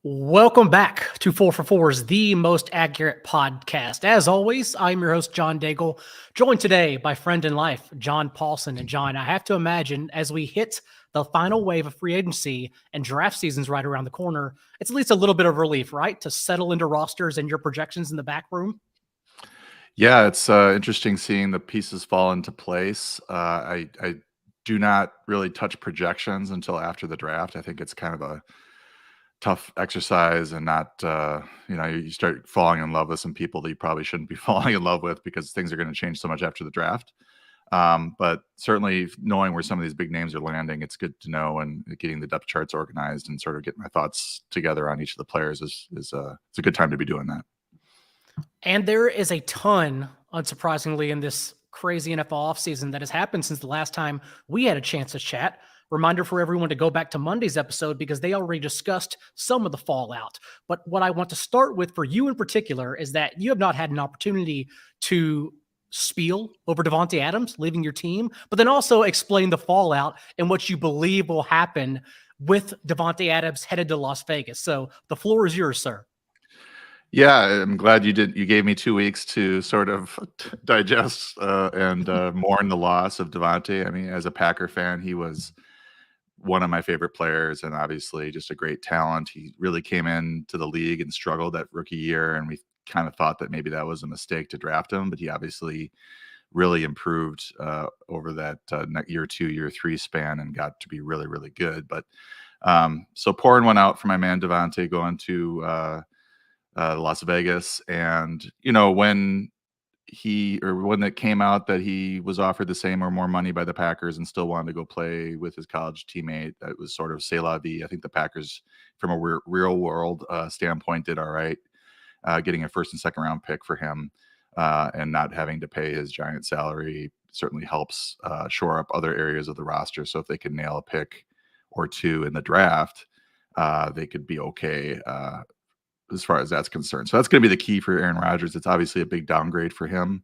Welcome back to 4 for 4's the most accurate podcast. As always, I'm your host, John Daigle, joined today by friend in life, John Paulsen. And John, I have to imagine as we hit the final wave of free agency and draft season's right around the corner, it's at least a little bit of relief, right? To settle into rosters and your projections in the back room. Yeah, it's interesting seeing the pieces fall into place. I do not really touch projections until after the draft. I think it's kind of a tough exercise and not, you start falling in love with some people that you probably shouldn't be falling in love with because things are going to change so much after the draft. But certainly knowing where some of these big names are landing, it's good to know, and getting the depth charts organized and sort of getting my thoughts together on each of the players is it's a good time to be doing that. And there is a ton, unsurprisingly, in this crazy NFL offseason that has happened since the last time we had a chance to chat. Reminder for everyone to go back to Monday's episode because they already discussed some of the fallout. But what I want to start with for you in particular is that you have not had an opportunity to spiel over Davante Adams leaving your team, but then also explain the fallout and what you believe will happen with Davante Adams headed to Las Vegas. So the floor is yours, sir. Yeah, I'm glad you did. You gave me 2 weeks to sort of digest and mourn the loss of Davante. I mean, as a Packer fan, he was one of my favorite players and obviously just a great talent. He really came into the league and struggled that rookie year, and we kind of thought that maybe that was a mistake to draft him, but he obviously really improved over that year 2, year 3 span and got to be really, really good. But so pouring one out for my man Davante going to Las Vegas. And, when it came out that he was offered the same or more money by the Packers and still wanted to go play with his college teammate, that was sort of c'est la vie. I think the Packers, from a real world standpoint, did all right, getting a first and second round pick for him and not having to pay his giant salary certainly helps shore up other areas of the roster. So if they can nail a pick or two in the draft, they could be okay as far as that's concerned. So that's going to be the key for Aaron Rodgers. It's obviously a big downgrade for him,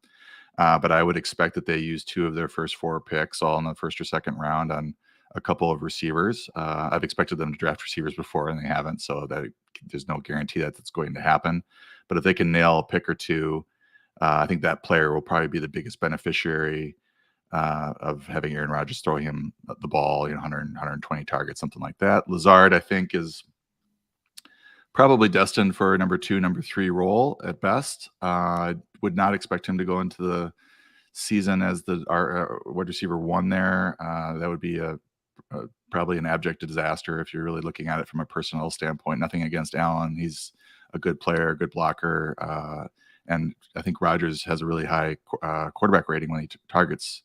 but I would expect that they use 2 of their first 4 picks all in the first or second round on a couple of receivers. I've expected them to draft receivers before and they haven't, so that there's no guarantee that that's going to happen. But if they can nail a pick or 2, I think that player will probably be the biggest beneficiary of having Aaron Rodgers throw him the ball, 100, 120 targets, something like that. Lazard, I think, is probably destined for a number 2, number 3 role at best. I would not expect him to go into the season as our wide receiver 1 there. That would be probably an abject disaster if you're really looking at it from a personnel standpoint. Nothing against Allen. He's a good player, a good blocker. And I think Rodgers has a really high quarterback rating when he targets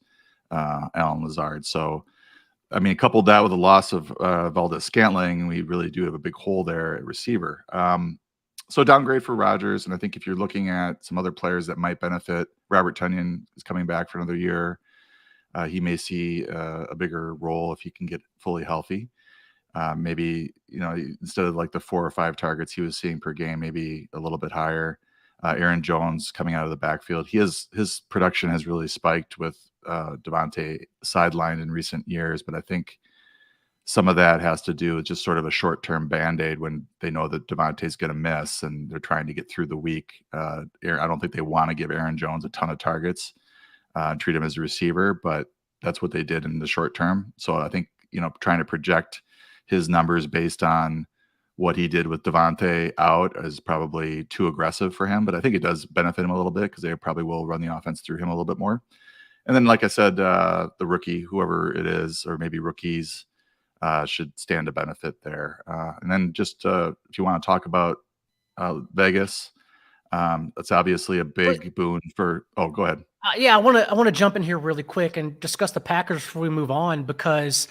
Allen Lazard. So, I mean, coupled that with the loss of Valdez-Scantling, we really do have a big hole there at receiver. So downgrade for Rodgers. And I think if you're looking at some other players that might benefit, Robert Tonyan is coming back for another year. He may see a bigger role if he can get fully healthy. Maybe, instead of like the 4 or 5 targets he was seeing per game, maybe a little bit higher. Aaron Jones coming out of the backfield. His production has really spiked with Davante sidelined in recent years, but I think some of that has to do with just sort of a short-term Band-Aid when they know that Davante's going to miss and they're trying to get through the week. I don't think they want to give Aaron Jones a ton of targets and treat him as a receiver, but that's what they did in the short term. So I think, trying to project his numbers based on what he did with Davante out is probably too aggressive for him, but I think it does benefit him a little bit because they probably will run the offense through him a little bit more. And then, like I said, the rookie, whoever it is, or maybe rookies, should stand to benefit there. And then just if you want to talk about Vegas, that's obviously a big boon for. Oh, go ahead. Yeah, I want to jump in here really quick and discuss the Packers before we move on, because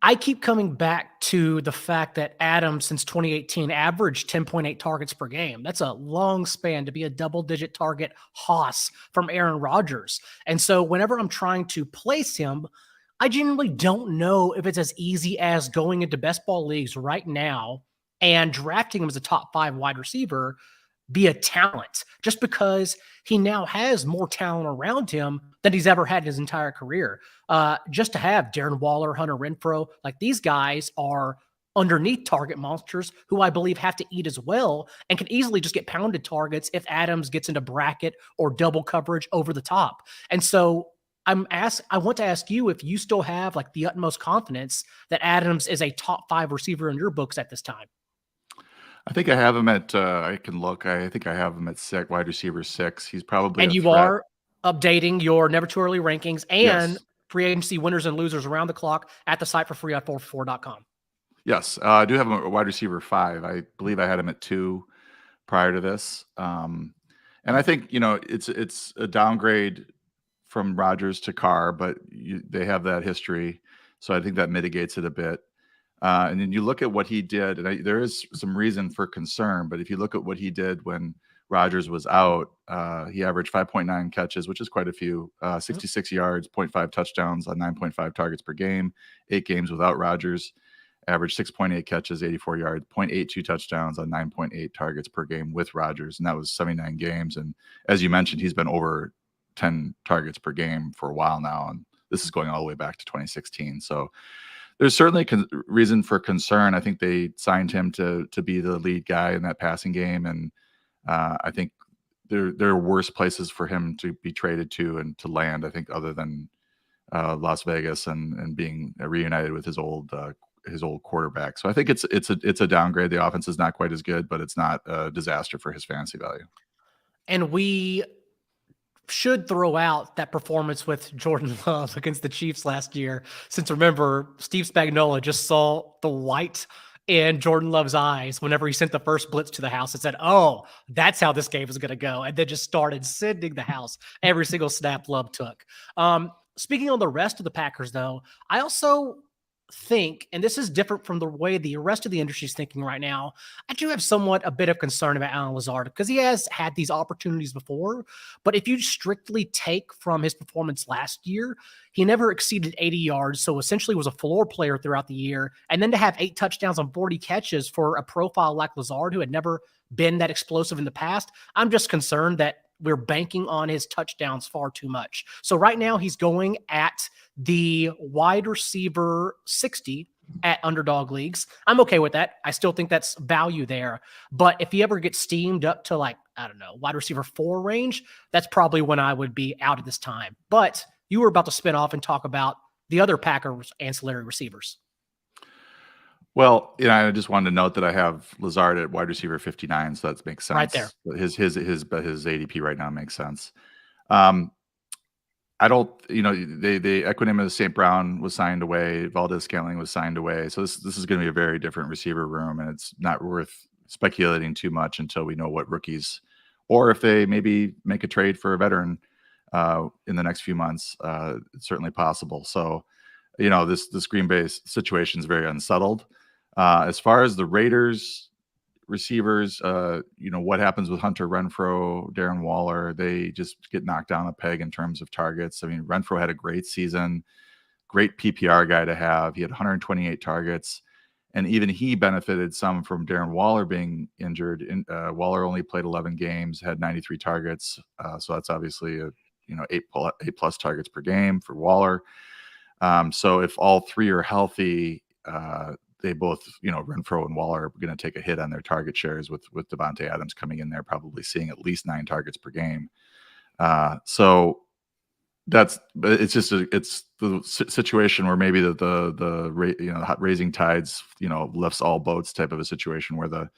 I keep coming back to the fact that Adams since 2018 averaged 10.8 targets per game. That's a long span to be a double-digit target hoss from Aaron Rodgers. And so whenever I'm trying to place him, I genuinely don't know if it's as easy as going into best ball leagues right now and drafting him as a top 5 wide receiver via talent, just because he now has more talent around him than he's ever had in his entire career. Just to have Darren Waller, Hunter Renfrow, like these guys are underneath target monsters who I believe have to eat as well and can easily just get pounded targets if Adams gets into bracket or double coverage over the top. And so I want to ask you if you still have like the utmost confidence that Adams is a top 5 receiver in your books at this time. I think I have him at, I can look. I think I have him at wide receiver 6. He's probably And a you threat. are updating your never too early rankings and Yes. free agency winners and losers around the clock at the site for free at 444.com. Yes. I do have him at wide receiver 5. I believe I had him at 2 prior to this. And I think, it's a downgrade from Rodgers to Carr, but they have that history. So I think that mitigates it a bit. And then you look at what he did, and there is some reason for concern, but if you look at what he did when Rodgers was out, he averaged 5.9 catches, which is quite a few, 66 yards, 0.5 touchdowns on 9.5 targets per game, 8 games without Rodgers, averaged 6.8 catches, 84 yards, 0.82 touchdowns on 9.8 targets per game with Rodgers. And that was 79 games. And as you mentioned, he's been over 10 targets per game for a while now. And this is going all the way back to 2016. So there's certainly reason for concern. I think they signed him to be the lead guy in that passing game. And I think there are worse places for him to be traded to and to land, I think, other than Las Vegas and being reunited with his old quarterback. So I think it's a downgrade. The offense is not quite as good, but it's not a disaster for his fantasy value. And we should throw out that performance with Jordan Love against the Chiefs last year. Since remember, Steve Spagnuolo just saw the light in Jordan Love's eyes whenever he sent the first blitz to the house and said, oh, that's how this game is going to go. And then just started sending the house every single snap Love took. Speaking on the rest of the Packers, though, I also think, and this is different from the way the rest of the industry is thinking right now, I do have somewhat a bit of concern about Allen Lazard because he has had these opportunities before. But if you strictly take from his performance last year, he never exceeded 80 yards. So essentially was a floor player throughout the year. And then to have 8 touchdowns on 40 catches for a profile like Lazard, who had never been that explosive in the past, I'm just concerned that we're banking on his touchdowns far too much. So right now he's going at the wide receiver 60 at Underdog leagues. I'm okay with that. I still think that's value there. But if he ever gets steamed up to like, I don't know, wide receiver 4 range, that's probably when I would be out at this time. But you were about to spin off and talk about the other Packers ancillary receivers. Well, I just wanted to note that I have Lazard at wide receiver 59, so that makes sense. Right there. His ADP right now makes sense. I don't, they Equanimous St. Brown was signed away. Valdez-Scantling was signed away. So this is going to be a very different receiver room, and it's not worth speculating too much until we know what rookies, or if they maybe make a trade for a veteran in the next few months. It's certainly possible. So, this Green Bay situation is very unsettled. As far as the Raiders receivers, what happens with Hunter Renfrow, Darren Waller, they just get knocked down a peg in terms of targets. I mean, Renfrow had a great season, great PPR guy to have. He had 128 targets, and even he benefited some from Darren Waller being injured. Waller only played 11 games, had 93 targets. So that's obviously 8+ targets per game for Waller. So if all 3 are healthy, they both, Renfrow and Waller are going to take a hit on their target shares with Davante Adams coming in there, probably seeing at least 9 targets per game. So it's the situation where maybe the raising tides, lifts all boats type of a situation where the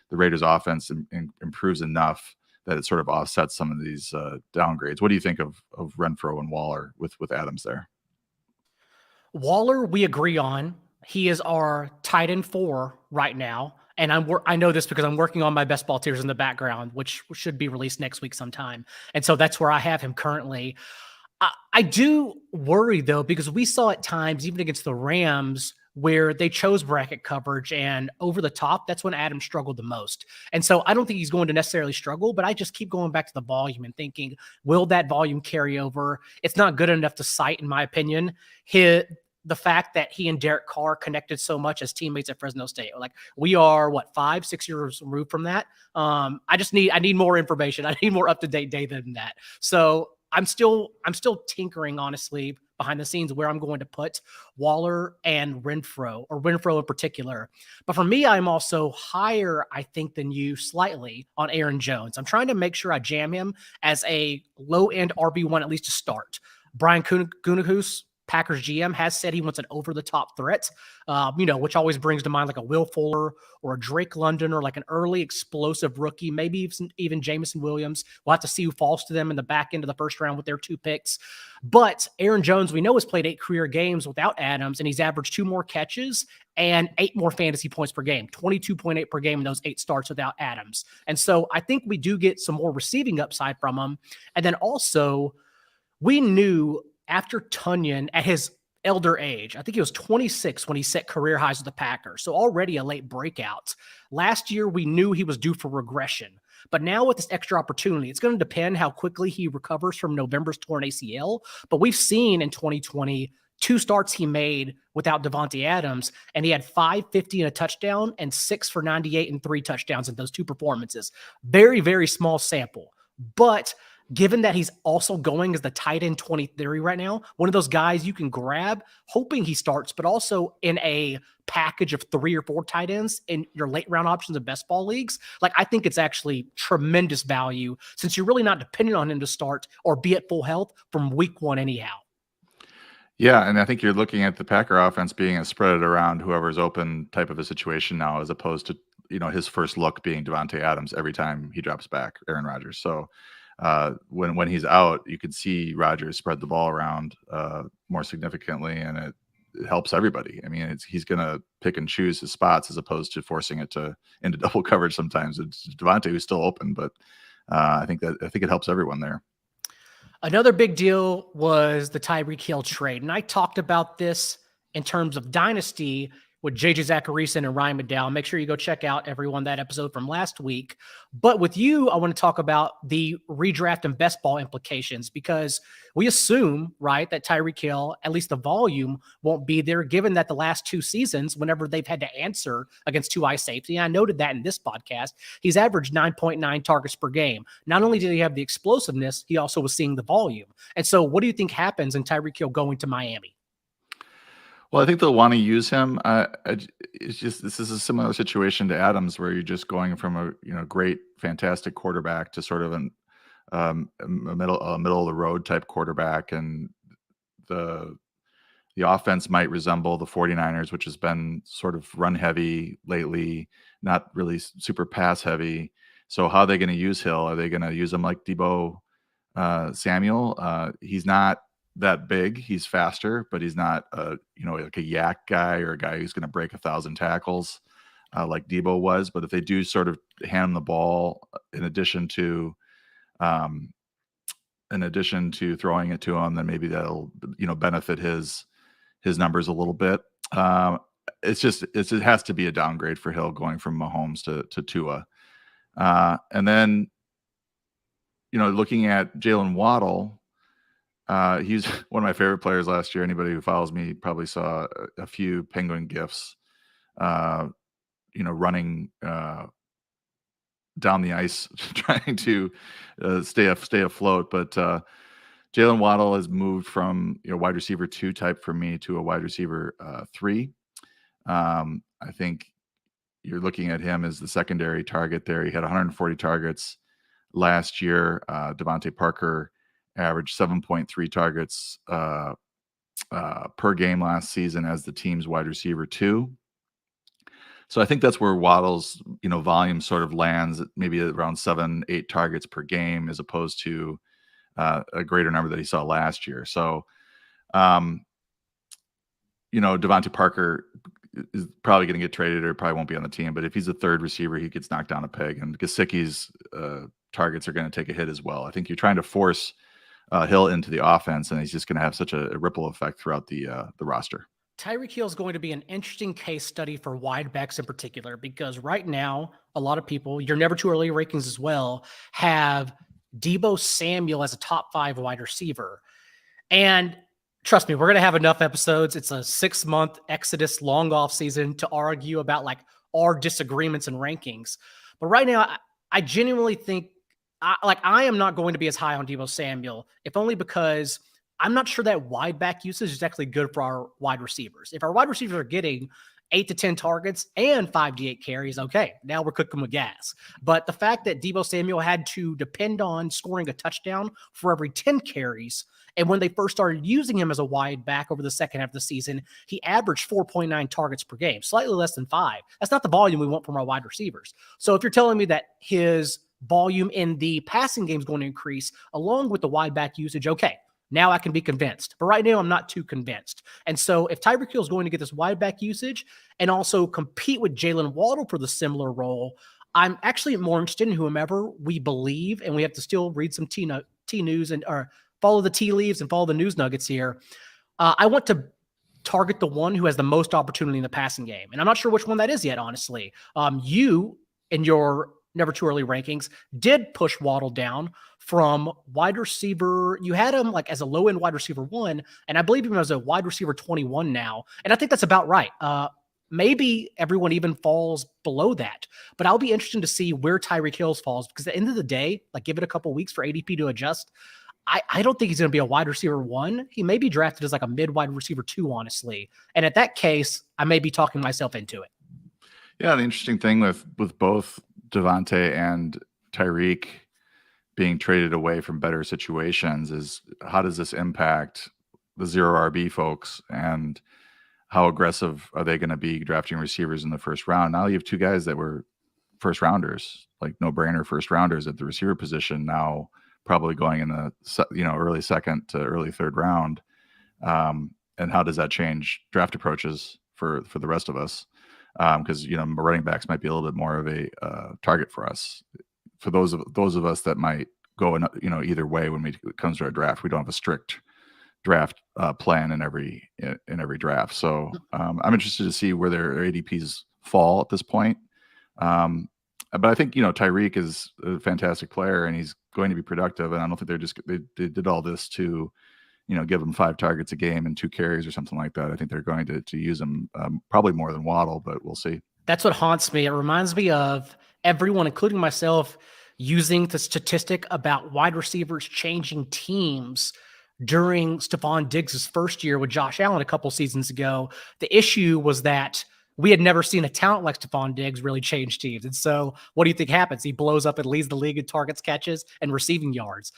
Raiders offense improves enough that it sort of offsets some of these downgrades. What do you think of Renfrow and Waller with Adams there? Waller, we agree on. He is our tight end 4 right now. And I know this because I'm working on my best ball tiers in the background, which should be released next week sometime. And so that's where I have him currently. I do worry, though, because we saw at times, even against the Rams, where they chose bracket coverage and over the top, that's when Adams struggled the most. And so I don't think he's going to necessarily struggle, but I just keep going back to the volume and thinking, will that volume carry over? It's not good enough to cite, in my opinion, the fact that he and Derek Carr connected so much as teammates at Fresno State. Like, we are 5-6 years removed from that. I need more information. I need more up-to-date data than that. So I'm still tinkering, honestly, behind the scenes where I'm going to put Waller and Renfro, or Renfro in particular. But for me, I'm also higher, I think, than you slightly on Aaron Jones. I'm trying to make sure I jam him as a low-end RB1 at least to start. Brian Gutekunst, Packers GM, has said he wants an over-the-top threat, which always brings to mind like a Will Fuller or a Drake London or like an early explosive rookie, maybe even Jameson Williams. We'll have to see who falls to them in the back end of the first round with their 2 picks. But Aaron Jones, we know, has played 8 career games without Adams, and he's averaged 2 more catches and 8 more fantasy points per game, 22.8 per game in those 8 starts without Adams. And so I think we do get some more receiving upside from him. And then also, we knew after Tunyon at his elder age, I think he was 26 when he set career highs with the Packers, so already a late breakout. Last year, we knew he was due for regression. But now with this extra opportunity, it's going to depend how quickly he recovers from November's torn ACL. But we've seen in 2020, 2 starts he made without Davante Adams, and he had 550 and a touchdown and 6 for 98 and 3 touchdowns in those 2 performances. Very, very small sample. But given that he's also going as the tight end 23 right now, one of those guys you can grab hoping he starts, but also in a package of 3 or 4 tight ends in your late round options of best ball leagues. Like, I think it's actually tremendous value since you're really not dependent on him to start or be at full health from week 1 anyhow. Yeah, and I think you're looking at the Packer offense being a spread it around whoever's open type of a situation now, as opposed to, his first look being Davante Adams every time he drops back, Aaron Rodgers. So when he's out, you can see Rodgers spread the ball around more significantly, and it helps everybody. I mean, he's going to pick and choose his spots as opposed to forcing it into double coverage sometimes. It's Davante who's still open, but I think it helps everyone there. Another big deal was the Tyreek Hill trade, and I talked about this in terms of dynasty with JJ Zacharyson and Ryan McDowell. Make sure you go check out, everyone, that episode from last week. But with you, I want to talk about the redraft and best ball implications, because we assume, right, that Tyreek Hill, at least the volume, won't be there, given that the last 2 seasons, whenever they've had to answer against 2 high safety, and I noted that in this podcast, he's averaged 9.9 targets per game. Not only did he have the explosiveness, he also was seeing the volume. And so what do you think happens in Tyreek Hill going to Miami? Well, I think they'll want to use him. It's just, this is a similar situation to Adams, where you're just going from a great, fantastic quarterback to sort of a middle of the road type quarterback, and the offense might resemble the 49ers, which has been sort of run heavy lately, not really super pass heavy. So how are they going to use Hill? Are they going to use him like Deebo Samuel? He's not that big. He's faster, but he's not like a yak guy or a guy who's going to break 1,000 tackles like Deebo was. But if they do sort of hand him the ball, in addition to throwing it to him, then maybe that'll benefit his numbers a little bit. It has to be a downgrade for Hill going from Mahomes to Tua, and then looking at Jalen Waddle. He's one of my favorite players last year. Anybody who follows me probably saw a few Penguin gifs, running down the ice, trying to stay afloat. But Jalen Waddle has moved from wide receiver 2 type for me to a wide receiver 3. I think you're looking at him as the secondary target there. He had 140 targets last year. Devontae Parker averaged 7.3 targets per game last season as the team's wide receiver 2. So I think that's where Waddle's volume sort of lands, at maybe around 7-8 targets per game, as opposed to a greater number that he saw last year. So Devontae Parker is probably going to get traded or probably won't be on the team. But if he's a third receiver, he gets knocked down a peg, and Gesicki's targets are going to take a hit as well. I think you're trying to force Hill into the offense, and he's just going to have such a ripple effect throughout the roster. Tyreek Hill is going to be an interesting case study for wide backs in particular, because right now, a lot of people, your never too early rankings as well, have Deebo Samuel as a top 5 wide receiver. And trust me, we're going to have enough episodes. It's a 6-month Exodus long off season to argue about like our disagreements and rankings. But right now, I genuinely think I am not going to be as high on Deebo Samuel, if only because I'm not sure that wide back usage is actually good for our wide receivers. If our wide receivers are getting 8 to 10 targets and 5 to 8 carries, okay, now we're cooking with gas. But the fact that Deebo Samuel had to depend on scoring a touchdown for every 10 carries, and when they first started using him as a wide back over the second half of the season, he averaged 4.9 targets per game, slightly less than 5. That's not the volume we want from our wide receivers. So if you're telling me that his volume in the passing game is going to increase along with the wide back usage, okay, now I can be convinced. But right now, I'm not too convinced. And so if Tyreek Hill is going to get this wide back usage and also compete with Jalen Waddle for the similar role, I'm actually more interested in whomever we believe, and we have to still read some T news and or follow the tea leaves and follow the news nuggets here. I want to target the one who has the most opportunity in the passing game. And I'm not sure which one that is yet, honestly. You, in your Never Too Early rankings, did push Waddle down from wide receiver. You had him like as a low end wide receiver 1, and I believe him as a wide receiver 21 now. And I think that's about right. Maybe everyone even falls below that, but I'll be interested to see where Tyreek Hill falls, because at the end of the day, like, give it a couple weeks for ADP to adjust. I don't think he's going to be a wide receiver 1. He may be drafted as like a mid wide receiver 2, honestly. And at that case, I may be talking myself into it. Yeah, the interesting thing with both Davante and Tyreek being traded away from better situations is, how does this impact the zero RB folks, and how aggressive are they going to be drafting receivers in the first round? Now you have 2 guys that were first rounders, like no brainer first rounders at the receiver position, now probably going in the early second to early third round. And how does that change draft approaches for the rest of us? Because running backs might be a little bit more of a target for us. For those of us that might go in either way when it comes to our draft, we don't have a strict draft plan in every draft. So I'm interested to see where their ADPs fall at this point. But I think Tyreek is a fantastic player and he's going to be productive. And I don't think they did all this to give him 5 targets a game and 2 carries or something like that. I think they're going to use him probably more than Waddle, but we'll see. That's what haunts me. It reminds me of everyone, including myself, using the statistic about wide receivers changing teams during Stephon Diggs' first year with Josh Allen a couple seasons ago. The issue was that we had never seen a talent like Stephon Diggs really change teams. And so what do you think happens? He blows up and leads the league in targets, catches, and receiving yards.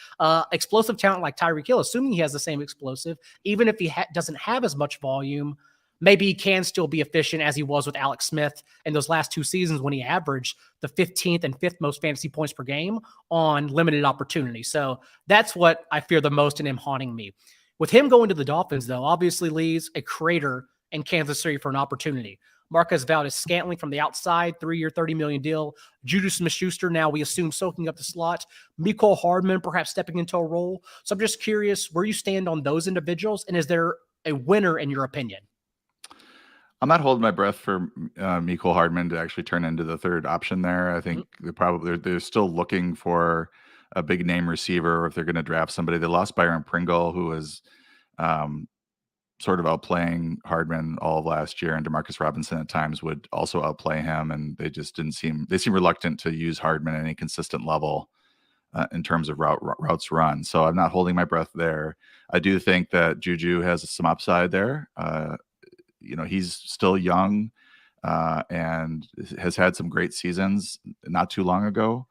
Explosive talent like Tyreek Hill, assuming he has the same explosive, even if he doesn't have as much volume, maybe he can still be efficient as he was with Alex Smith in those last 2 seasons when he averaged the 15th and 5th most fantasy points per game on limited opportunity. So that's what I fear the most in him haunting me. With him going to the Dolphins, though, obviously leaves a crater in Kansas City for an opportunity. Marquez Valdes-Scantling from the outside, 3-year, $30 million deal. Juju Smith-Schuster, now we assume soaking up the slot. Mecole Hardman perhaps stepping into a role. So I'm just curious where you stand on those individuals, and is there a winner in your opinion? I'm not holding my breath for Mecole Hardman to actually turn into the third option there. I think they're still looking for a big name receiver, or if they're going to draft somebody. They lost Byron Pringle, who was sort of outplaying Hardman all of last year, and Demarcus Robinson at times would also outplay him, and they just seem reluctant to use Hardman at any consistent level in terms of routes run. So I'm not holding my breath there. I do think that Juju has some upside there. He's still young and has had some great seasons not too long ago.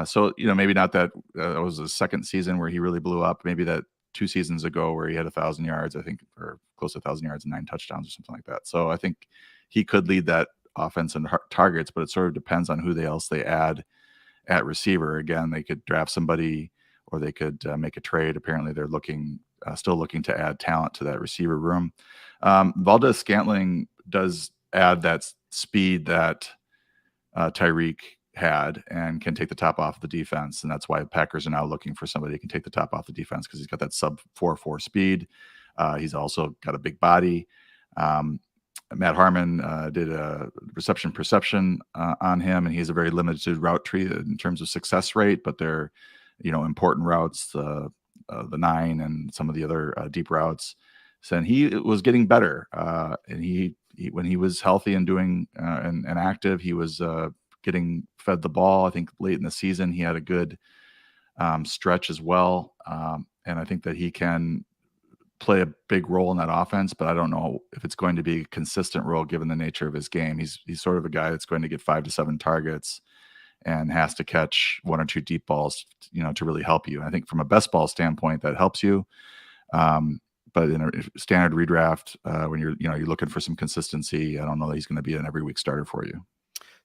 So maybe not that it was his second season where he really blew up. Maybe that 2 seasons ago where he had 1,000 yards, I think, or close to 1,000 yards and 9 touchdowns or something like that. So I think he could lead that offense in targets, but it sort of depends on who else they add at receiver. Again, they could draft somebody or they could make a trade. Apparently they're still looking to add talent to that receiver room. Valdes-Scantling does add that speed that Tyreek had and can take the top off the defense. And that's why the Packers are now looking for somebody who can take the top off the defense, because he's got that sub 4.4 speed. He's also got a big body. Matt Harmon did a reception perception on him, and he's a very limited route tree in terms of success rate, but they're, important routes, the 9 and some of the other deep routes. So, and he was getting better. And he when he was healthy and doing and active, he was getting fed the ball. I think late in the season, he had a good stretch as well. And I think that he can play a big role in that offense, but I don't know if it's going to be a consistent role given the nature of his game. He's sort of a guy that's going to get 5 to 7 targets and has to catch 1 or 2 deep balls, to really help you. I think from a best ball standpoint, that helps you. But in a standard redraft, when you're looking for some consistency, I don't know that he's going to be an every week starter for you.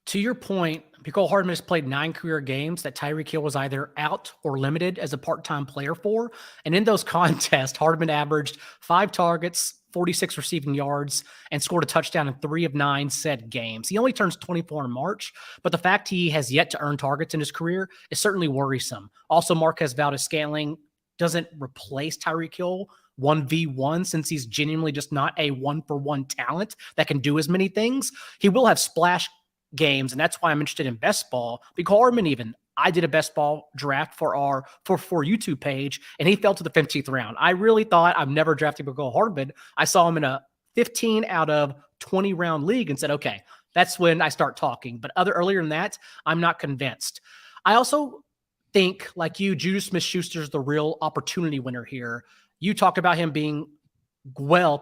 To your point, Mecole Hardman has played 9 career games that Tyreek Hill was either out or limited as a part-time player for. And in those contests, Hardman averaged 5 targets, 46 receiving yards, and scored a touchdown in 3 of 9 said games. He only turns 24 in March, but the fact he has yet to earn targets in his career is certainly worrisome. Also, Marquez Valdes-Scantling doesn't replace Tyreek Hill 1v1 since he's genuinely just not a 1-for-1 talent that can do as many things. He will have splash games, and that's why I'm interested in best ball. Mecole Hardman, even I did a best ball draft for our YouTube page, and he fell to the 15th round. I really thought I've never drafted Mecole Hardman. I saw him in a 15 out of 20 round league and said, okay, that's when I start talking. But earlier than that, I'm not convinced. I also think, like you, Juju Smith-Schuster's the real opportunity winner here. You talked about him being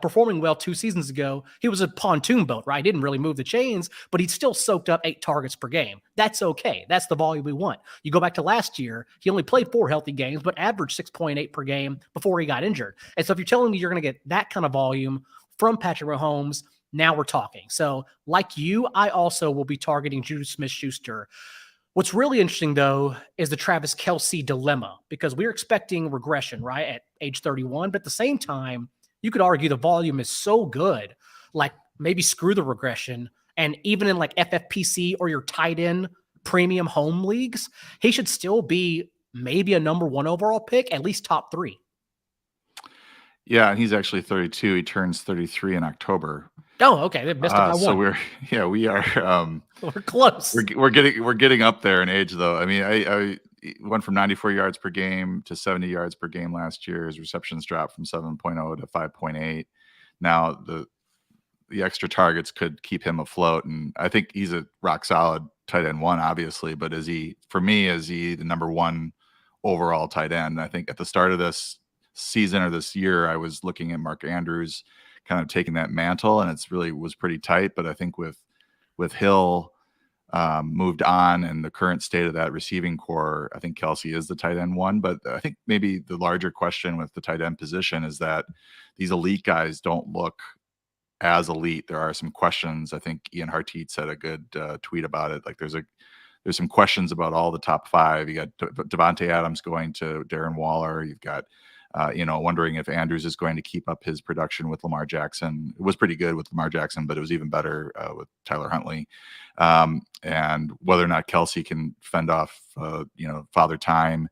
performing well 2 seasons ago. He was a pontoon boat, right? He didn't really move the chains, but he still soaked up 8 targets per game. That's okay. That's the volume we want. You go back to last year, he only played 4 healthy games, but averaged 6.8 per game before he got injured. And so if you're telling me you're going to get that kind of volume from Patrick Mahomes, now we're talking. So like you, I also will be targeting Juju Smith-Schuster. What's really interesting, though, is the Travis Kelce dilemma, because we're expecting regression, right, at age 31. But at the same time, you could argue the volume is so good, like maybe screw the regression. And even in like FFPC or your tight end premium home leagues, he should still be maybe a number 1 overall pick, at least top 3. Yeah, and he's actually 32. He turns 33 in October. Oh, okay. They missed it by 1. So we are. We're close. We're getting up there in age, though. I mean, I went from 94 yards per game to 70 yards per game last year. His receptions dropped from 7.0 to 5.8. Now the extra targets could keep him afloat, and I think he's a rock solid tight end 1, obviously. But is he the number 1 overall tight end? I think at the start of this season or this year, I was looking at Mark Andrews kind of taking that mantle, and it's really was pretty tight. But I think with Hill moved on and the current state of that receiving core, I think Kelce is the tight end 1. But I think maybe the larger question with the tight end position is that these elite guys don't look as elite. There are some questions. I think Ian Hartite said a good tweet about it. Like there's some questions about all the top 5. You got Davante Adams going to Darren Waller. You've got wondering if Andrews is going to keep up his production with Lamar Jackson. It was pretty good with Lamar Jackson, but it was even better with Tyler Huntley. And whether or not Kelce can fend off, Father Time.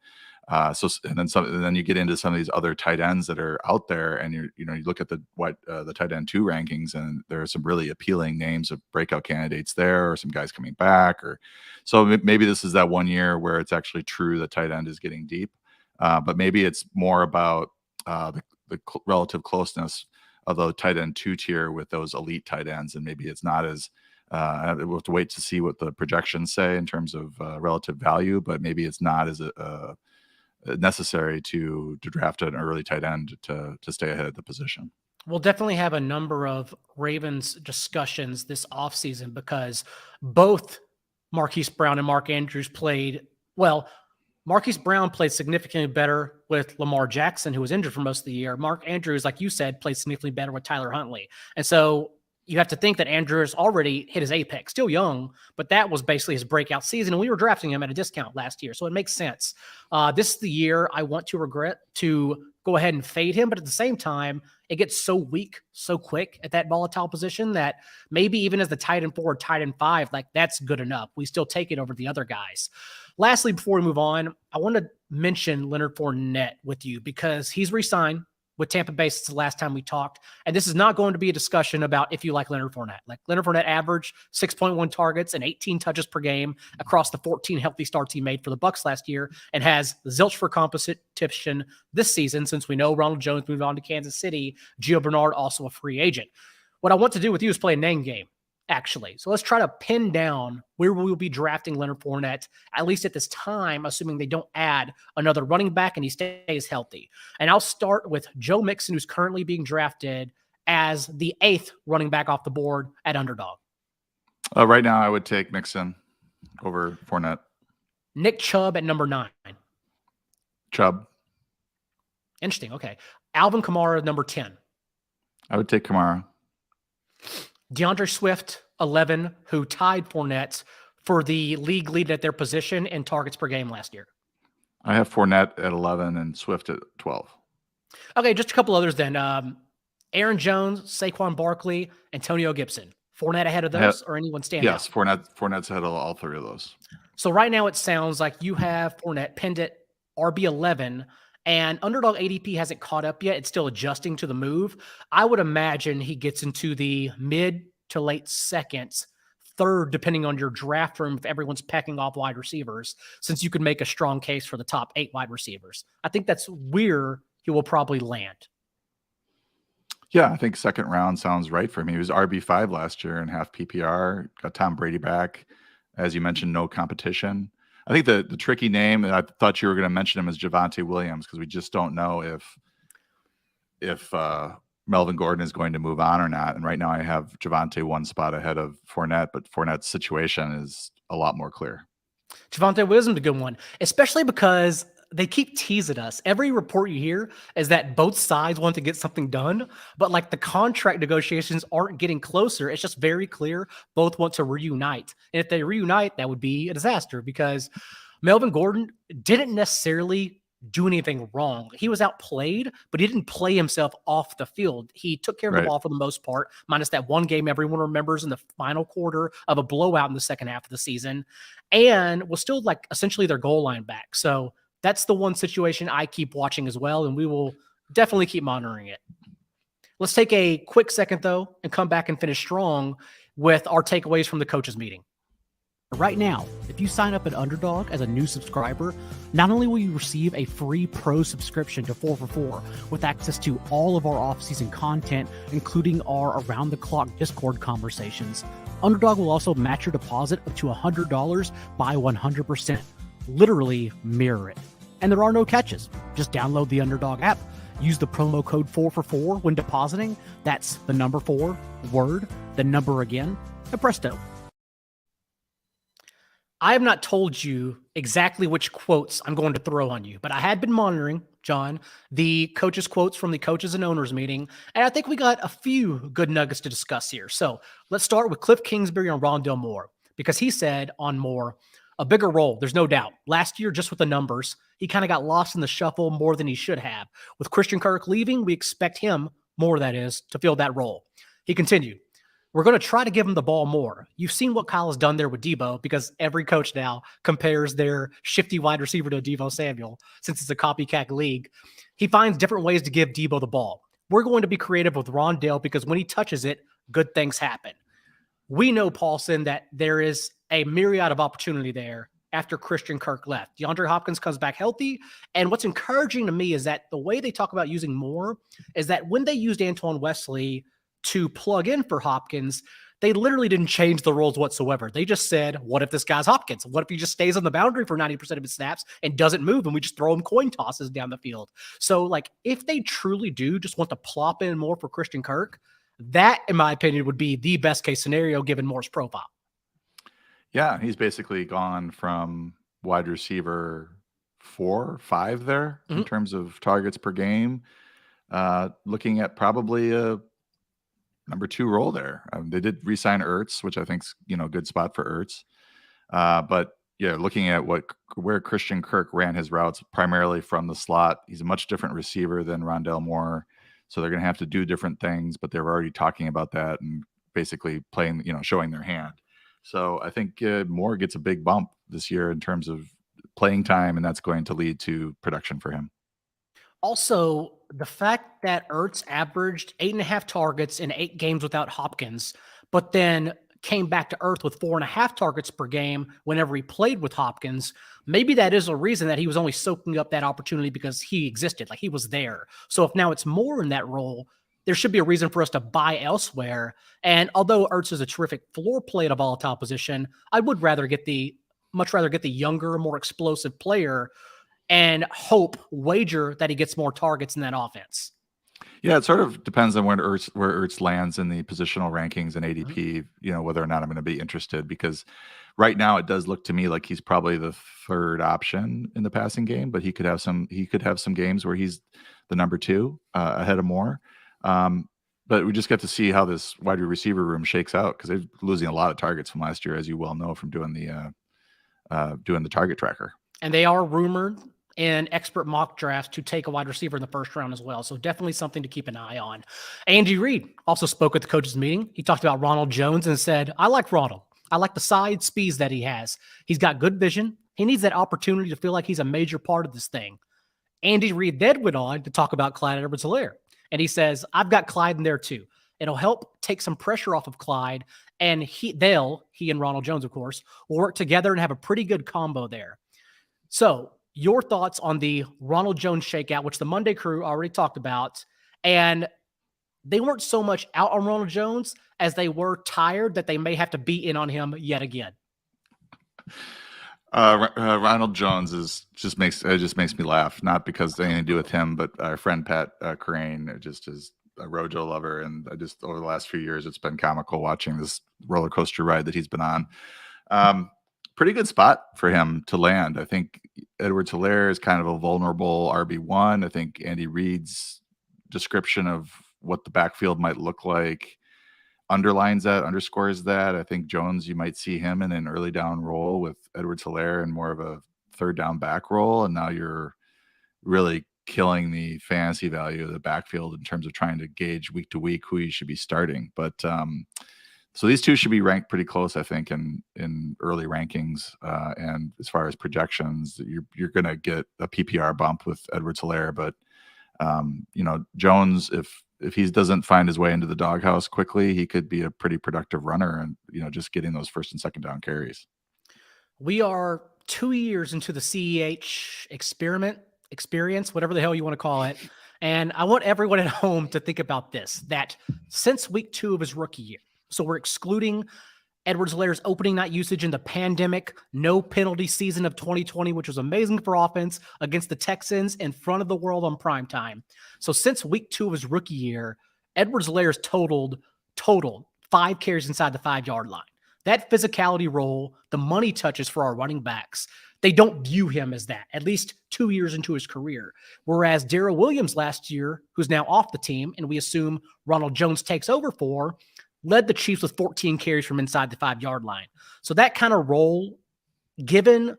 And then you get into some of these other tight ends that are out there, and you look at the tight end 2 rankings, and there are some really appealing names of breakout candidates there, or some guys coming back, so maybe this is that 1 year where it's actually true that tight end is getting deep. But maybe it's more about the relative closeness of the tight end 2 tier with those elite tight ends, and maybe it's not as we'll have to wait to see what the projections say in terms of relative value, but maybe it's not as necessary to draft an early tight end to stay ahead of the position. We'll definitely have a number of Ravens discussions this offseason because both Marquise Brown and Mark Andrews played well. Marquise Brown played significantly better with Lamar Jackson, who was injured for most of the year. Mark Andrews, like you said, played significantly better with Tyler Huntley. And so you have to think that Andrews already hit his apex, still young, but that was basically his breakout season. And we were drafting him at a discount last year. So it makes sense. This is the year I want to regret to go ahead and fade him. But at the same time, it gets so weak so quick at that volatile position that maybe even as the tight end 4 or tight end 5, like that's good enough. We still take it over the other guys. Lastly, before we move on, I want to mention Leonard Fournette with you because he's re-signed with Tampa Bay since the last time we talked. And this is not going to be a discussion about if you like Leonard Fournette. Like Leonard Fournette averaged 6.1 targets and 18 touches per game across the 14 healthy starts he made for the Bucs last year, and has zilch for competition this season since we know Ronald Jones moved on to Kansas City. Gio Bernard also a free agent. What I want to do with you is play a name game. actually. So let's try to pin down where we will be drafting Leonard Fournette, at least at this time, assuming they don't add another running back and he stays healthy. And I'll start with Joe Mixon, who's currently being drafted as the 8th running back off the board at Underdog. Right now, I would take Mixon over Fournette. Nick Chubb at number 9. Chubb. Interesting. Okay. Alvin Kamara, number 10. I would take Kamara. DeAndre Swift, 11, who tied Fournette for the league lead at their position in targets per game last year. I have Fournette at 11 and Swift at 12. Okay, just a couple others then. Aaron Jones, Saquon Barkley, Antonio Gibson. Fournette ahead of those, or anyone standing out? Yes, Fournette's ahead of all 3 of those. So right now it sounds like you have Fournette pinned at RB11, and Underdog ADP hasn't caught up yet. It's still adjusting to the move. I would imagine he gets into the mid to late seconds, third, depending on your draft room, if everyone's pecking off wide receivers, since you could make a strong case for the top 8 wide receivers. I think that's where he will probably land. Yeah, I think second round sounds right for me. He was RB5 last year in half PPR, got Tom Brady back. As you mentioned, no competition. I think the tricky name, and I thought you were going to mention him, is Javonte Williams, because we just don't know if Melvin Gordon is going to move on or not. And right now I have Javonte 1 spot ahead of Fournette, but Fournette's situation is a lot more clear. Javonte Williams is a good one, especially because they keep teasing us. Every report you hear is that both sides want to get something done, but like the contract negotiations aren't getting closer. It's just very clear both want to reunite. And if they reunite, that would be a disaster, because Melvin Gordon didn't necessarily do anything wrong. He was outplayed, but he didn't play himself off the field. He took care of the ball for the most part, minus that one game everyone remembers in the final quarter of a blowout in the second half of the season, and was still like essentially their goal line back. So that's the one situation I keep watching as well, and we will definitely keep monitoring it. Let's take a quick second, though, and come back and finish strong with our takeaways from the coaches' meeting. Right now, if you sign up at Underdog as a new subscriber, not only will you receive a free pro subscription to 4 for 4 with access to all of our off-season content, including our around-the-clock Discord conversations, Underdog will also match your deposit up to $100 by 100%. Literally mirror it. And there are no catches. Just download the Underdog app, use the promo code 4for4 when depositing. That's the number 4, word, the number again, and presto. I have not told you exactly which quotes I'm going to throw on you, but I had been monitoring, John, the coaches' quotes from the coaches and owners meeting, and I think we got a few good nuggets to discuss here. So let's start with Cliff Kingsbury on Rondale Moore, because he said on Moore, a bigger role, there's no doubt. Last year, just with the numbers, he kind of got lost in the shuffle more than he should have. With Christian Kirk leaving, we expect him, more that is, to fill that role. He continued, we're going to try to give him the ball more. You've seen what Kyle has done there with Debo, because every coach now compares their shifty wide receiver to Deebo Samuel, since it's a copycat league. He finds different ways to give Debo the ball. We're going to be creative with Rondale, because when he touches it, good things happen. We know, Paulsen, that there is a myriad of opportunity there after Christian Kirk left. DeAndre Hopkins comes back healthy. And what's encouraging to me is that the way they talk about using Moore is that when they used Antoine Wesley to plug in for Hopkins, they literally didn't change the roles whatsoever. They just said, what if this guy's Hopkins? What if he just stays on the boundary for 90% of his snaps and doesn't move, and we just throw him coin tosses down the field? So, like, if they truly do just want to plop in more for Christian Kirk, that, in my opinion, would be the best case scenario given Moore's profile. Yeah, he's basically gone from wide receiver 4, 5 there in terms of targets per game, looking at probably a number 2 role there. They did re-sign Ertz, which I think's a good spot for Ertz. But yeah, looking at where Christian Kirk ran his routes primarily from the slot, he's a much different receiver than Rondale Moore. So they're going to have to do different things, but they're already talking about that and basically playing, showing their hand. So I think Moore gets a big bump this year in terms of playing time, and that's going to lead to production for him. Also, the fact that Ertz averaged 8.5 targets in 8 games without Hopkins, but then came back to earth with 4.5 targets per game whenever he played with Hopkins, maybe that is a reason that he was only soaking up that opportunity because he existed, like he was there. So if now it's more in that role, there should be a reason for us to buy elsewhere. And although Ertz is a terrific floor play at a volatile position, I would much rather get the younger, more explosive player and wager that he gets more targets in that offense. Yeah, it sort of depends on where Ertz lands in the positional rankings and ADP, whether or not I'm going to be interested, because right now it does look to me like he's probably the third option in the passing game, but he could have some games where he's the number 2 ahead of Moore. But we just get to see how this wide receiver room shakes out, because they're losing a lot of targets from last year, as you well know, from doing the target tracker. And they are rumored in expert mock drafts to take a wide receiver in the first round as well. So definitely something to keep an eye on. Andy Reid also spoke at the coaches meeting. He talked about Ronald Jones and said, I like Ronald. I like the side speeds that he has. He's got good vision. He needs that opportunity to feel like he's a major part of this thing. Andy Reid then went on to talk about Clyde Edwards-Helaire. And he says, I've got Clyde in there too. It'll help take some pressure off of Clyde. And he and Ronald Jones, of course, will work together and have a pretty good combo there. So your thoughts on the Ronald Jones shakeout, which the Monday crew already talked about. And they weren't so much out on Ronald Jones as they were tired that they may have to beat in on him yet again. Ronald Jones just makes me laugh, not because they anything to do with him, but our friend Pat Crane just is a Rojo lover, and I just over the last few years it's been comical watching this roller coaster ride that he's been on. Pretty good spot for him to land. I think Edwards-Helaire is kind of a vulnerable RB1. I think Andy Reid's description of what the backfield might look like underscores that. I think Jones, you might see him in an early down role with Edwards-Helaire and more of a third down back role. And now you're really killing the fantasy value of the backfield in terms of trying to gauge week to week who you should be starting. But so these two should be ranked pretty close, I think, in early rankings. And as far as projections, you're going to get a PPR bump with Edwards-Helaire, but Jones, if he doesn't find his way into the doghouse quickly, he could be a pretty productive runner and, just getting those first and second down carries. We are 2 years into the CEH experience, whatever the hell you want to call it. And I want everyone at home to think about this, that since week 2 of his rookie year, so we're excluding Edwards-Helaire's opening night usage in the pandemic, no penalty season of 2020, which was amazing for offense against the Texans in front of the world on primetime. So since week 2 of his rookie year, Edwards-Helaire's totaled 5 carries inside the 5-yard line. That physicality role, the money touches for our running backs, they don't view him as that, at least 2 years into his career. Whereas Darrell Williams last year, who's now off the team, and we assume Ronald Jones takes over for, led the Chiefs with 14 carries from inside the 5-yard line. So that kind of role, given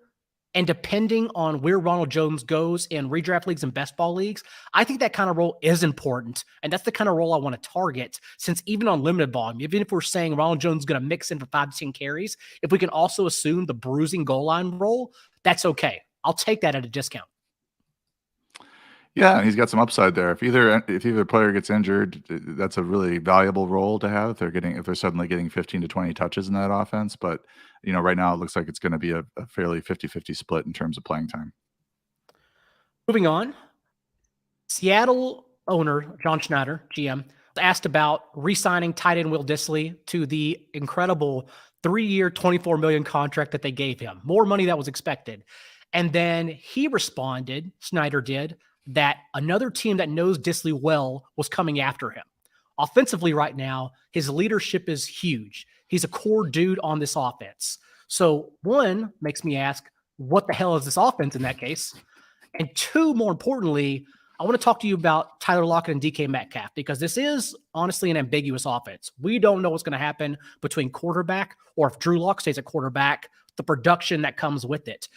and depending on where Ronald Jones goes in redraft leagues and best ball leagues, I think that kind of role is important. And that's the kind of role I want to target, since even on limited volume, even if we're saying Ronald Jones is going to mix in for 5 to 10 carries, if we can also assume the bruising goal line role, that's okay. I'll take that at a discount. Yeah, he's got some upside there. If either player gets injured, that's a really valuable role to have. If they're suddenly getting 15 to 20 touches in that offense. But right now it looks like it's going to be a fairly 50-50 split in terms of playing time. Moving on, Seattle owner John Schneider, GM, was asked about re-signing tight end Will Dissly to the incredible 3-year, $24 million contract that they gave him. More money that was expected. And then he responded, Schneider did, that another team that knows Dissly well was coming after him. Offensively right now, his leadership is huge. He's a core dude on this offense. So one, makes me ask, what the hell is this offense in that case? And two, more importantly, I want to talk to you about Tyler Lockett and DK Metcalf, because this is honestly an ambiguous offense. We don't know what's going to happen between quarterback, or if Drew Lock stays at quarterback, the production that comes with it.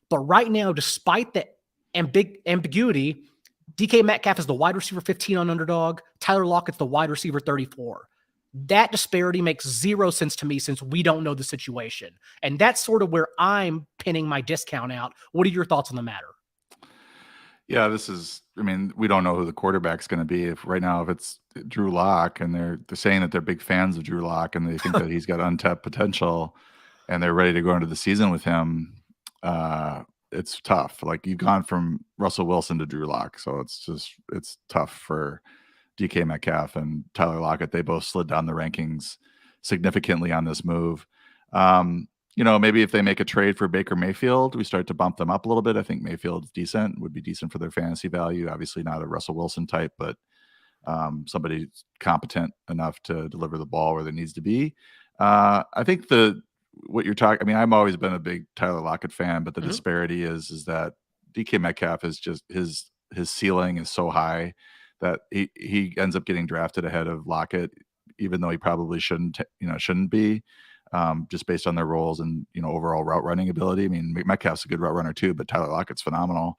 But right now, despite the ambiguity, DK Metcalf is the wide receiver 15 on Underdog. Tyler Lockett's the wide receiver 34. That disparity makes zero sense to me, since we don't know the situation. And that's sort of where I'm pinning my discount out. What are your thoughts on the matter? Yeah, we don't know who the quarterback's going to be. If it's Drew Lock, and they're saying that they're big fans of Drew Lock, and they think that he's got untapped potential, and they're ready to go into the season with him, it's tough. Like, you've gone from Russell Wilson to Drew Lock, so it's tough for DK Metcalf and Tyler Lockett, they both slid down the rankings significantly on this move. Maybe if they make a trade for Baker Mayfield, we start to bump them up a little bit. I think Mayfield's decent, would be decent for their fantasy value. Obviously not a Russell Wilson type, but somebody competent enough to deliver the ball where there needs to be. I think what you're talking, I mean, I've always been a big Tyler Lockett fan, but the disparity is that DK Metcalf is just his ceiling is so high that he ends up getting drafted ahead of Lockett, even though he probably shouldn't be, just based on their roles and, overall route running ability. I mean, Metcalf's a good route runner too, but Tyler Lockett's phenomenal.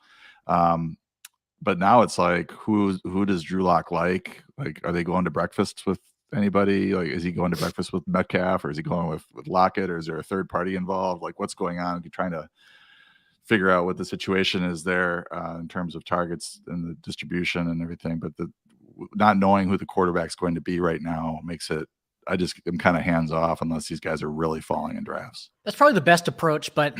But now it's like, who does Drew Lock like? Like, are they going to breakfast with anybody? Like, is he going to breakfast with Metcalf, or is he going with Lockett, or is there a third party involved? Like, what's going on? You're trying to figure out what the situation is there in terms of targets and the distribution and everything. But not knowing who the quarterback's going to be right now makes it, I just am kind of hands off unless these guys are really falling in drafts. That's probably the best approach. But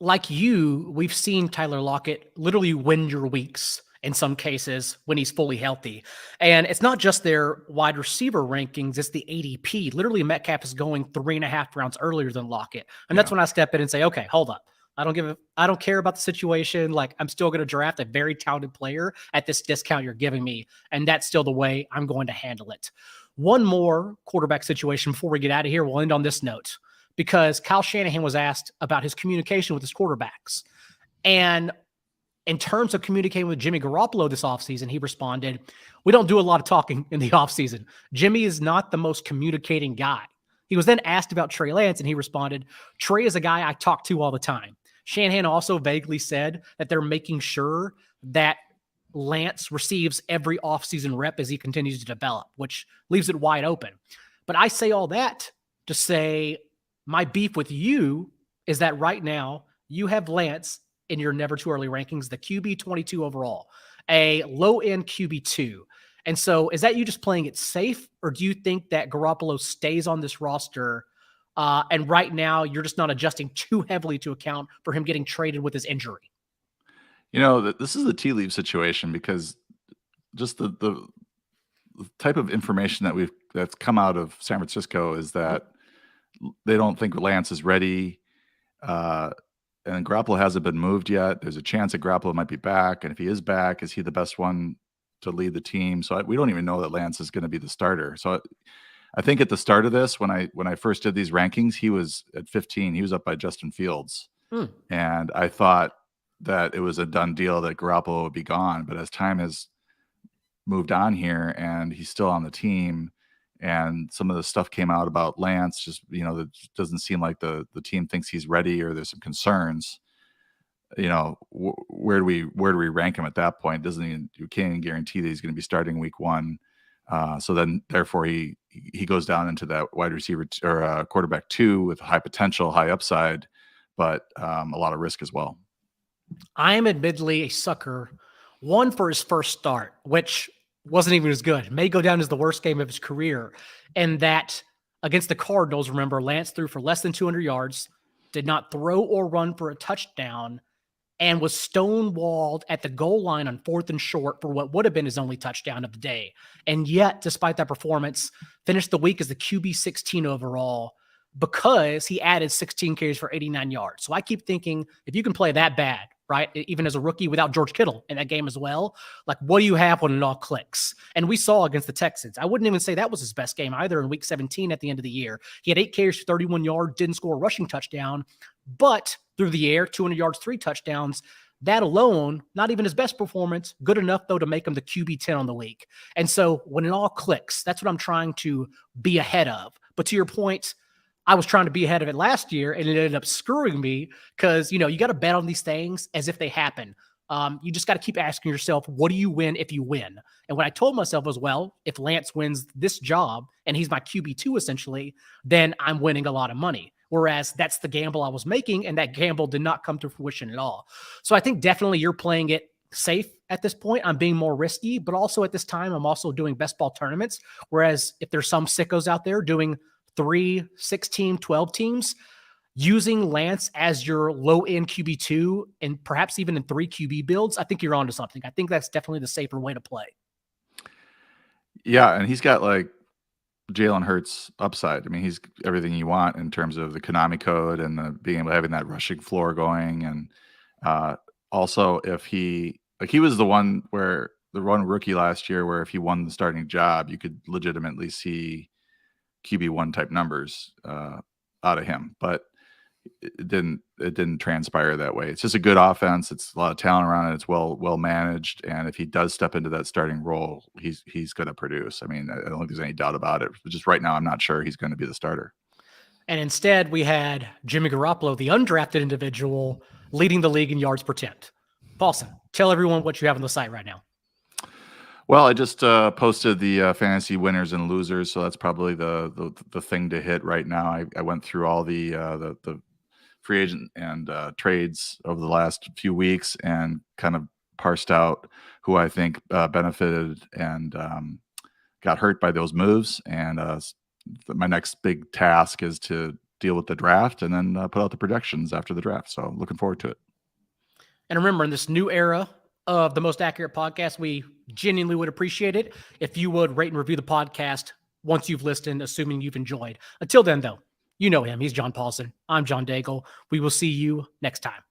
like you, we've seen Tyler Lockett literally win your weeks in some cases when he's fully healthy. And it's not just their wide receiver rankings, it's the ADP. Literally, Metcalf is going 3.5 rounds earlier than Lockett. And that's when I step in and say, okay, hold up. I don't care about the situation. Like, I'm still going to draft a very talented player at this discount you're giving me. And that's still the way I'm going to handle it. One more quarterback situation before we get out of here. We'll end on this note, because Kyle Shanahan was asked about his communication with his quarterbacks. And in terms of communicating with Jimmy Garoppolo this offseason, he responded, "We don't do a lot of talking in the offseason. Jimmy is not the most communicating guy." He was then asked about Trey Lance, and he responded, "Trey is a guy I talk to all the time." Shanahan also vaguely said that they're making sure that Lance receives every offseason rep as he continues to develop, which leaves it wide open. But I say all that to say my beef with you is that right now you have Lance in your never too early rankings, the QB 22 overall, a low end QB 2. And so is that you just playing it safe, or do you think that Garoppolo stays on this roster and right now you're just not adjusting too heavily to account for him getting traded with his injury? This is a tea leaf situation, because just the type of information that's come out of San Francisco is that they don't think Lance is ready. And Garoppolo hasn't been moved yet. There's a chance that Garoppolo might be back. And if he is back, is he the best one to lead the team? So we don't even know that Lance is going to be the starter. So I think at the start of this, when I first did these rankings, he was at 15. He was up by Justin Fields. And I thought that it was a done deal that Garoppolo would be gone. But as time has moved on here and he's still on the team, and some of the stuff came out about Lance, just, that doesn't seem like the team thinks he's ready, or there's some concerns. Where do we rank him at that point? You can't even guarantee that he's going to be starting week 1. So then therefore he goes down into that wide receiver or quarterback 2 with high potential, high upside, but a lot of risk as well. I am admittedly a sucker, one, for his first start, which wasn't even as good. May go down as the worst game of his career. And that against the Cardinals, remember, Lance threw for less than 200 yards, did not throw or run for a touchdown, and was stonewalled at the goal line on 4th and short for what would have been his only touchdown of the day. And yet, despite that performance, finished the week as the QB 16 overall, because he added 16 carries for 89 yards. So I keep thinking, if you can play that bad, right, even as a rookie without George Kittle in that game as well, like, what do you have when it all clicks? And we saw against the Texans, I wouldn't even say that was his best game either in week 17 at the end of the year. He had 8 carries for 31 yards, didn't score a rushing touchdown, but through the air, 200 yards, 3 touchdowns. That alone, not even his best performance, good enough, though, to make him the QB 10 on the week. And so when it all clicks, that's what I'm trying to be ahead of. But to your point, I was trying to be ahead of it last year, and it ended up screwing me because, you got to bet on these things as if they happen. You just got to keep asking yourself, what do you win if you win? And what I told myself was, well, if Lance wins this job and he's my QB2 essentially, then I'm winning a lot of money. Whereas that's the gamble I was making, and that gamble did not come to fruition at all. So I think definitely you're playing it safe at this point. I'm being more risky, but also at this time, I'm also doing best ball tournaments. Whereas if there's some sickos out there doing 3, 6 team, 12 teams, using Lance as your low-end QB2 and perhaps even in 3 QB builds, I think you're onto something. I think that's definitely the safer way to play. Yeah, and he's got like Jalen Hurts upside. I mean, he's everything you want in terms of the Konami code and the being able to having that rushing floor going. And also, if he was the one rookie last year where if he won the starting job, you could legitimately see QB1 type numbers out of him. But it didn't transpire that way. It's just a good offense. It's a lot of talent around it. It's well managed. And if he does step into that starting role, he's going to produce. I mean, I don't think there's any doubt about it. Just right now, I'm not sure he's going to be the starter. And instead, we had Jimmy Garoppolo, the undrafted individual, leading the league in yards per attempt. Paulsen, tell everyone what you have on the site right now. Well, I just posted the fantasy winners and losers, so that's probably the thing to hit right now. I went through all the free agent and trades over the last few weeks and kind of parsed out who I think benefited and got hurt by those moves. And my next big task is to deal with the draft and then put out the projections after the draft. So looking forward to it. And remember, in this new era of the Most Accurate Podcast, we genuinely would appreciate it if you would rate and review the podcast once you've listened, assuming you've enjoyed. Until then, though, you know him. He's John Paulsen. I'm John Daigle. We will see you next time.